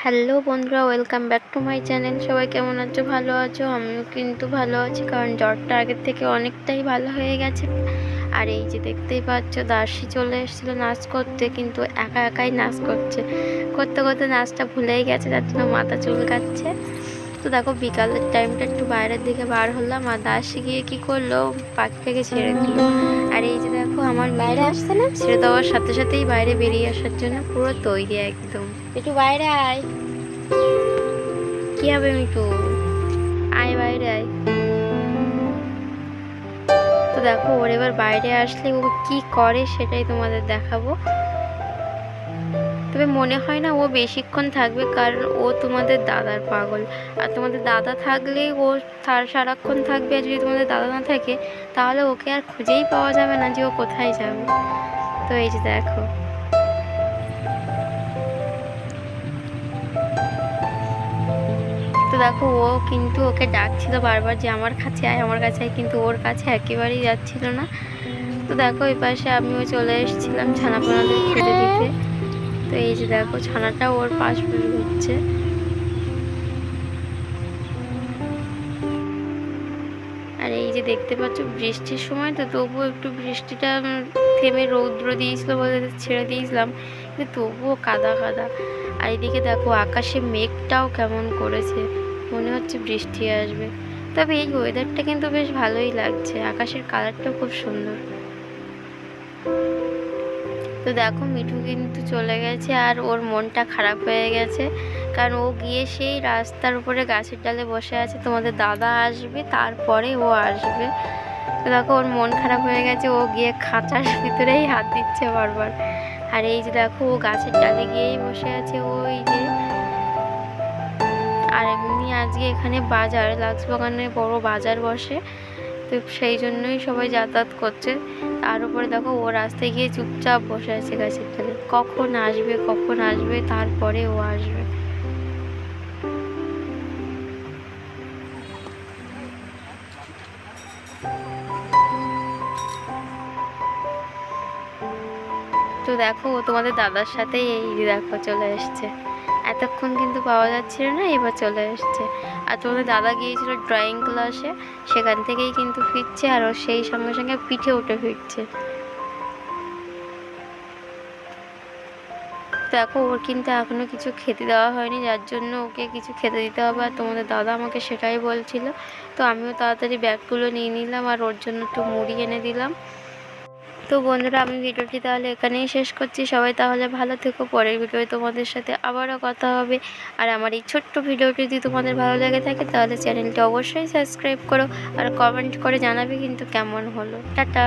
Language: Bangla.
হ্যালো বন্ধুরা, welcome back to my channel. সবাই কেমন আছো? ভালো আছো? আমিও কিন্তু ভালো আছি, কারণ জ্বরটা আগের থেকে অনেকটাই ভালো হয়ে গেছে। আর এই যে দেখতেই পাচ্ছ, দার্শি চলে এসেছিলো নাচ করতে, কিন্তু একা একাই নাচ করছে। করতে করতে নাচটা ভুলেই গেছে, যার জন্য মাথা চুলকাচ্ছে। তো দেখো, বিকালের টাইমটা একটু বাইরের দিকে বার হলাম, আর দার্শি গিয়ে কী করলো, পাখিটাকে ছেড়ে দিল। আর এই যে দেখো, আমার বাইরে আসছে না, ছেড়ে দেওয়ার সাথে সাথেই বাইরে বেরিয়ে আসার জন্য পুরো তৈরি একদম। একটু বাইরে আয়। কি হবে মিঠু? আয় বাইরে আয়। তো দেখো, ওর এবার বাইরে আসলে ও কি করে সেটাই তোমাদের দেখাবো। তবে মনে হয় না ও বেশিক্ষণ থাকবে, কারণ ও তোমাদের দাদার পাগল। আর তোমাদের দাদা থাকলে ও সারাক্ষণ থাকবে, আর যদি তোমাদের দাদা না থাকে তাহলে ওকে আর খুঁজেই পাওয়া যাবে না যে ও কোথায় যাবে। তো এই যে দেখো, তো দেখো ও কিন্তু ওকে ডাকছিল বারবার যে আমার কাছে আয়, আমার কাছে আয়, কিন্তু ওর কাছে একেবারেই যাচ্ছিল না। তো দেখো, এই পাশে আমিও চলে এসেছিলাম ছানাপোনাদের খেতে দিতে। তো এই যে দেখো, ছানাটা ওর পাশ ঘুরছে। আর এই যে দেখতে পাচ্ছ, বৃষ্টির সময় তো তবুও একটু বৃষ্টিটা থেমে রৌদ্র দিয়েছিল বলে ছেড়ে দিয়েছিলাম, কিন্তু তবুও কাদা কাদা। আর এদিকে দেখো, আকাশে মেঘটাও কেমন করেছে, মনে হচ্ছে বৃষ্টি আসবে। তবে এই ওয়েদারটা কিন্তু বেশ ভালোই লাগছে, আকাশের কালারটাও খুব সুন্দর। তো দেখো, মিঠু কিন্তু চলে গেছে, আর ওর মনটা খারাপ হয়ে গেছে, কারণ ও গিয়ে সেই রাস্তার উপরে গাছের ডালে বসে আছে, তোমাদের দাদা আসবে তারপরে ও আসবে। তো দেখো, ওর মন খারাপ হয়ে গেছে, ও গিয়ে খাঁচার ভিতরেই হাত দিচ্ছে বারবার। আর এই যে দেখো, ও গাছের ডালে গিয়েই বসে আছে ওই যে। আর এমনি আজকে এখানে বাজার, লাক্সবাগানে বড় বাজার বসে, তো সেই জন্যই সবাই যাতায়াত করছে। তার উপরে দেখো, ও রাস্তায় গিয়ে চুপচাপ বসে আছে গাছের তলে, কখন আসবে কখন আসবে, তারপরে ও আসবে। তো দেখো, ও তোমাদের দাদার সাথেই এই দেখো চলে এসছে। এতক্ষণ কিন্তু পাওয়া যাচ্ছিল না, এবার চলে এসছে। আর তোমাদের দাদা গিয়েছিল ড্রয়িং ক্লাসে, সেখান থেকেই কিন্তু ফিরছে, আর ও সেই সঙ্গে সঙ্গে পিঠে উঠে ফিরছে। দেখো, ওর কিন্তু এখনও কিছু খেতে দেওয়া হয়নি, যার জন্য ওকে কিছু খেতে দিতে হবে, আর তোমাদের দাদা আমাকে সেটাই বলছিল। তো আমিও তাড়াতাড়ি ব্যাগগুলো নিয়ে নিলাম, আর ওর জন্য একটু মুড়ি এনে দিলাম। তো বন্ধুরা, আমি ভিডিওটি তাহলে এখানেই শেষ করছি। সবাই তাহলে ভালো থেকো, পরের ভিডিওয় তোমাদের সাথে আবারও কথা হবে। আর আমার এই ছোট্ট ভিডিওটি যদি তোমাদের ভালো লেগে থাকে তাহলে চ্যানেলটি অবশ্যই সাবস্ক্রাইব করো, আর কমেন্ট করে জানাবে কিন্তু কেমন হলো। টাটা।